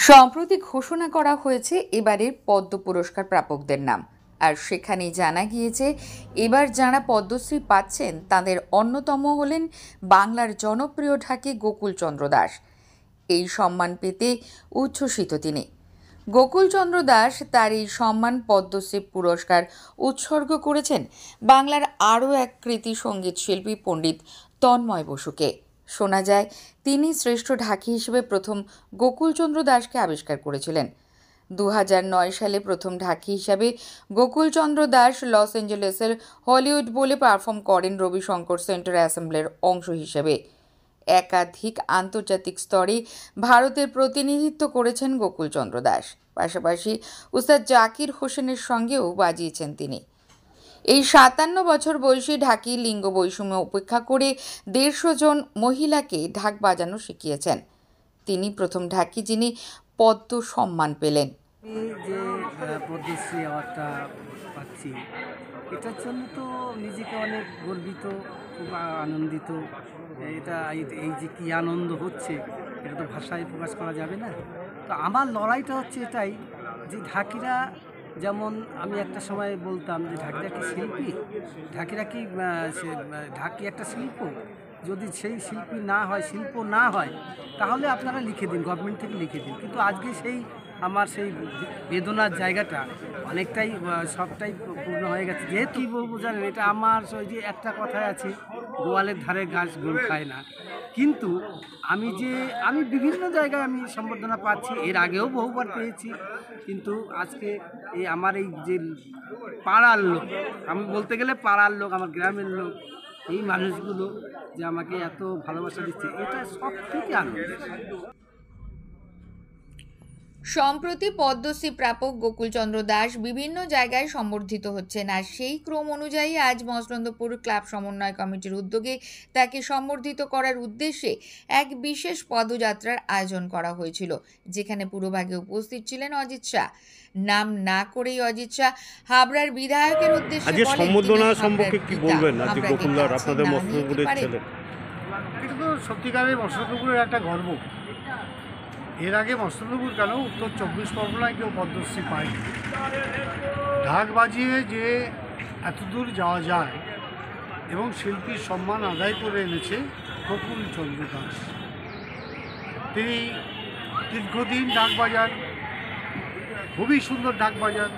সম্প্রতি ঘোষণা করা হয়েছে এবারের পদ্ম পুরস্কার প্রাপকদের নাম। আর সেখানেই জানা গিয়েছে এবার যাঁরা পদ্মশ্রী পাচ্ছেন তাদের অন্যতম হলেন বাংলার জনপ্রিয় ঢাকি গোকুলচন্দ্র দাস। এই সম্মান পেতে উচ্ছ্বসিত তিনি। গোকুলচন্দ্র দাস তার এই সম্মান পদ্মশ্রী পুরস্কার উৎসর্গ করেছেন বাংলার আরও এক কৃতি সঙ্গীত শিল্পী পণ্ডিত তন্ময় বসুকে। শোনা যায় তিনি শ্রেষ্ঠ ঢাকি হিসেবে প্রথম গোকুলচন্দ্র দাসকে আবিষ্কার করেছিলেন। 2009 সালে প্রথম ঢাকি হিসাবে গোকুলচন্দ্র দাস লস অ্যাঞ্জেলেসের হলিউড বলে পারফর্ম করেন রবিশঙ্কর সেন্টার অ্যাসেম্বলির অংশ হিসেবে। একাধিক আন্তর্জাতিক স্তরে ভারতের প্রতিনিধিত্ব করেছেন গোকুলচন্দ্র দাস। পাশাপাশি উস্তাদ জাকির হোসেনের সঙ্গেও বাজিয়েছেন তিনি। এই 57 বছর বয়সী ঢাকি লিঙ্গ বৈষম্য উপেক্ষা করে 150 জন মহিলাকে ঢাক বাজানো শিখিয়েছেন। তিনি প্রথম ঢাকি যিনি পদ্ম সম্মান পেলেন। যে পদ্মশ্রী অ্যাওয়ার্ডটা পাচ্ছি, এটার জন্য তো নিজেকে অনেক গর্বিত, খুব আনন্দিত। এটা এই যে কী আনন্দ হচ্ছে এটা তো ভাষায় প্রকাশ করা যাবে না। তো আমার লড়াইটা হচ্ছে এটাই যে ঢাকিরা, যেমন আমি একটা সময় বলতাম যে ঢাকিরা কি শিল্পী, ঢাকিরা কি ঢাকি একটা শিল্প। যদি সেই শিল্পী না হয়, শিল্প না হয়, তাহলে আপনারা লিখে দিন, গভর্নমেন্ট থেকে লিখে দিন। কিন্তু আজকে সেই আমার সেই বেদনার জায়গাটা অনেকটাই সবটাই পূর্ণ হয়ে গেছে। যেহেতু কী বলবো জানেন, এটা আমার ওই যে একটা কথায় আছে, গোয়ালের ধারে ঘাস গরু খায় না। কিন্তু আমি বিভিন্ন জায়গায় আমি সম্বর্ধনা পাচ্ছি, এর আগেও বহুবার পেয়েছি। কিন্তু আজকে এই আমার এই যে পাড়ার লোক, আমি বলতে গেলে পাড়ার লোক, আমার গ্রামের লোক, এই মানুষগুলো যে আমাকে এত ভালোবাসা দিচ্ছে, এটা সব থেকে আনন্দ। সম্প্রতি পদ্মশ্রী প্রাপক গোকুলচন্দ্র দাস বিভিন্ন জায়গায় সম্বর্ধিত হচ্ছেন। আর সেই ক্রম অনুযায়ী আজ মসলন্দপুর ক্লাব সমন্বয় কমিটির উদ্যোগে তাকে সম্বর্ধিত করার উদ্দেশ্যে এক বিশেষ পদযাত্রার আয়োজন করা হয়েছিল, যেখানে পুরোভাগে উপস্থিত ছিলেন অজিত শাহ। নাম না করেই অজিত শাহ হাবড়ার বিধায়কের উদ্দেশ্যে সম্বোধনা সম্পর্কে কি বলবেন? আজ গোকুলদার আপনাদের মসলন্দপুরের ছেলে, এটা তো সত্যিকারের মসলন্দপুরের একটা গর্ব। এর আগে মসলন্দপুর কেন, উত্তর 24 পরগনায় কেউ পদ্মশ্রী পায়নি। ঢাক বাজিয়ে যে এতদূর যাওয়া যায় এবং শিল্পীর সম্মান আদায় করে এনেছে গোকুলচন্দ্র দাস। তিনি দীর্ঘদিন ঢাক বাজান, খুবই সুন্দর ঢাক বাজান।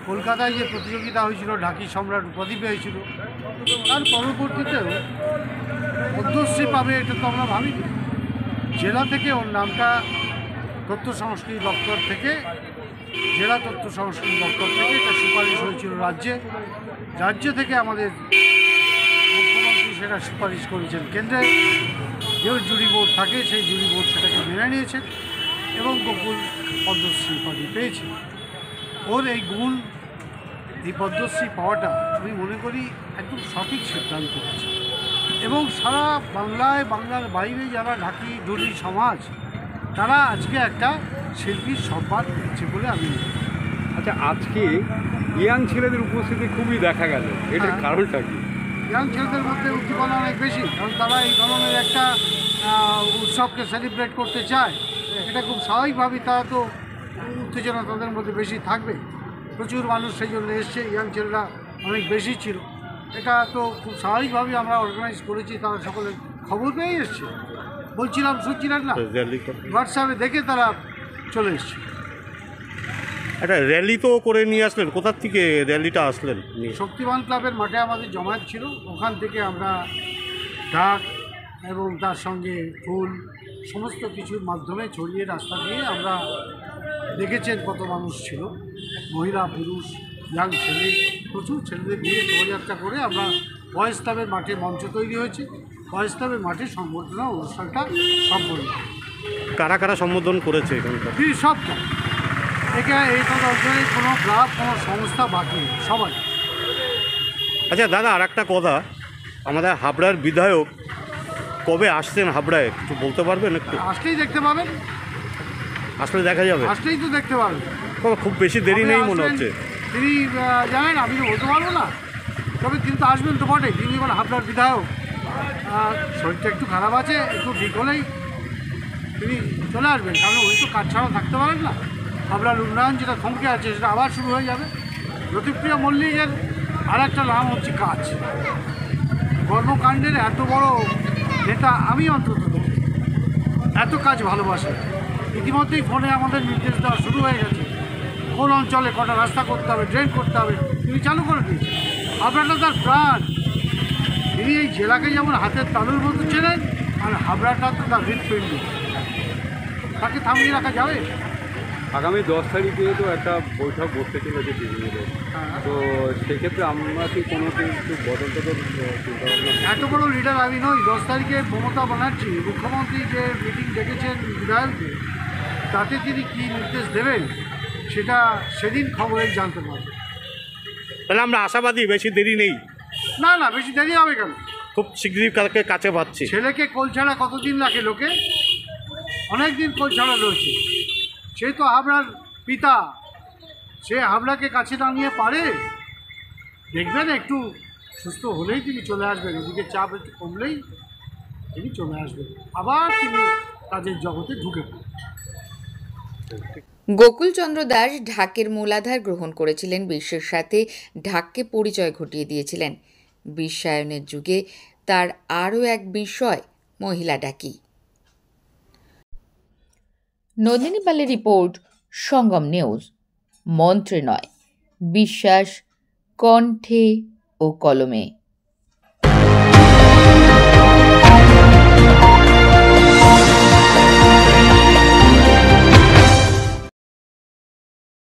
কলকাতায় যে প্রতিযোগিতা হয়েছিল, ঢাকি সম্রাট উপাধি পেয়েছিল, তার পরবর্তীতেও পদ্মশ্রী পাবে এটা তো আমরা ভাবিনি। জেলা থেকে ওর নামটা তথ্য সংস্কৃতি দপ্তর থেকে, জেলা তথ্য সংস্কৃতি দপ্তর থেকে এটা সুপারিশ হয়েছিল রাজ্য থেকে আমাদের মুখ্যমন্ত্রী সেটা সুপারিশ করেছেন কেন্দ্রে। যে জুরি বোর্ড থাকে, সেই জুরি বোর্ড সেটাকে মেনে নিয়েছেন এবং গোকুল পদ্মশ্রী উপাধি পেয়েছে। ওর এই গুণ, এই পদ্মশ্রী পাওয়াটা আমি মনে করি একদম সঠিক সিদ্ধান্ত হয়েছে। এবং সারা বাংলায়, বাংলার বাইরে যারা ঢাকি ডুলি সমাজ, তারা আজকে একটা শিল্পীর সম্মান পেয়েছে বলে আমি। আচ্ছা, আজকে ইয়াং ছেলেদের উপস্থিতি খুবই দেখা গেল, এটার কারণটা কি? ইয়াং ছেলেদের মধ্যে উদ্দীপনা অনেক বেশি, কারণ তারা এই ধরনের একটা উৎসবকে সেলিব্রেট করতে চায়। এটা খুব স্বাভাবিকভাবেই, তারা তো উত্তেজনা তাদের মধ্যে বেশি থাকবে। প্রচুর মানুষ সেই জন্য এসছে, ইয়াং ছেলেরা অনেক বেশি ছিল। এটা তো খুব স্বাভাবিকভাবেই আমরা অর্গানাইজ করেছি, তারা সকলের খবর পেয়ে এসছে। বলছিলাম, শুনছিলেন না, হোয়াটসঅ্যাপে দেখে তারা চলে এসছে। একটা র্যালি তো করে নিয়ে আসলেন, কোথার থেকে র্যালিটা আসলেন? শক্তিমান ক্লাবের মাঠে আমাদের জমায়েত ছিল, ওখান থেকে আমরা ঢাক এবং তার সঙ্গে ফুল সমস্ত কিছুর মাধ্যমে ছড়িয়ে রাস্তা দিয়ে আমরা দেখেছেন কত মানুষ ছিল, মহিলা পুরুষ ইয়াং ছেলে, প্রচুর ছেলেদের নিয়ে শোভাযাত্রা করে আমরা বয়েজ ক্লাবের মাঠে মঞ্চ তৈরি হয়েছে। বয়েজ ক্লাবের মাঠে সম্বর্ধনা অনুষ্ঠানটা সম্পন্ন। কারা কারা সম্বোধন করেছে এখানকার? সবটা এই অঞ্চলে কোনো ক্লাব, কোনো সংস্থা বাকি নেই, সবাই। আচ্ছা দাদা, আর একটা কথা, আমাদের হাবড়ার বিধায়ক কবে আসছেন হাবড়ায়, কিছু বলতে পারবেন একটু? আসলেই দেখতে পাবেন, আসলে দেখা যাবে, আসলেই তো দেখতে পাবেন। খুব বেশি দেরি নেই মনে হচ্ছে। তিনি জানেন, আমি তো বলতে পারবো না, তবে তিনি তো আসবেন তো বটে। তিনি এবার হাবড়ার বিধায়ক, শরীরটা একটু খারাপ আছে, একটু ঠিক হলেই তিনি চলে আসবেন, কারণ উনি তো কাজ ছাড়া থাকতে পারেন না। হাবড়ার উন্নয়ন যেটা থমকে আছে সেটা আবার শুরু হয়ে যাবে। জ্যোতিপ্রিয় মল্লিকের আর একটা নাম হচ্ছে কাজ। কর্মকাণ্ডের এত বড় নেতা আমি অন্তত দেখি। এত কাজ ভালোবাসে। ইতিমধ্যেই ফোনে আমাদের নির্দেশ দেওয়া শুরু হয়ে গেছে, কোন অঞ্চলে কটা রাস্তা করতে হবে, ড্রেন করতে হবে, তিনি চালু করে দিয়েছে। হাবড়াটা তার প্রাণ। তিনি এই জেলাকে যেমন হাতের তালুর মতো চেনেন, আর হাবড়াটা তো তার হৃৎপিণ্ড। তাকে থামিয়ে রাখা যাবে? আগামী 10 তারিখে তো একটা বৈঠক বসতে চলেছে দিদিদের, তো সেক্ষেত্রে আমরা কি কোনো কিছু বদল টদল চিন্তাভাবনা? এত বড় লিডার আমি নই। 10 তারিখে মমতা ব্যানার্জি মুখ্যমন্ত্রী যে মিটিং ডেকেছেন বিধায়ককে, তাতে তিনি কী নির্দেশ দেবেন সেটা সেদিন খবরেই জানতে পারবে। তাহলে আমরা আশাবাদী, বেশি দেরি নেই, না না, বেশি দেরি হবে কেন? খুব শীঘ্রই কালকে কাছে পাচ্ছি। ছেলেকে কোল ছাড়া কতদিন রাখে লোকে? অনেক দিন কোল ছাড়া রয়েছে। সে তো হাবড়ার পিতা, সে হাবড়াকে কাছে টানিয়ে পারে। দেখবেন একটু সুস্থ হলেই তিনি চলে আসবেন, ওদিকে চাপ একটু কমলেই তিনি চলে আসবেন, আবার তিনি কাজের জগতে ঢুকে পড়বেন। গোকুলচন্দ্র দাস ঢাকের মূলাধার গ্রহণ করেছিলেন, বিশ্বের সাথে ঢাককে পরিচয় ঘটিয়ে দিয়েছিলেন। বিশ্বায়নের যুগে তার আরও এক বিষয় মহিলা ডাকি। নন্দিনী পালের রিপোর্ট, সঙ্গম নিউজ। মন্ত্রে নয়, বিশ্বাস কণ্ঠে ও কলমে।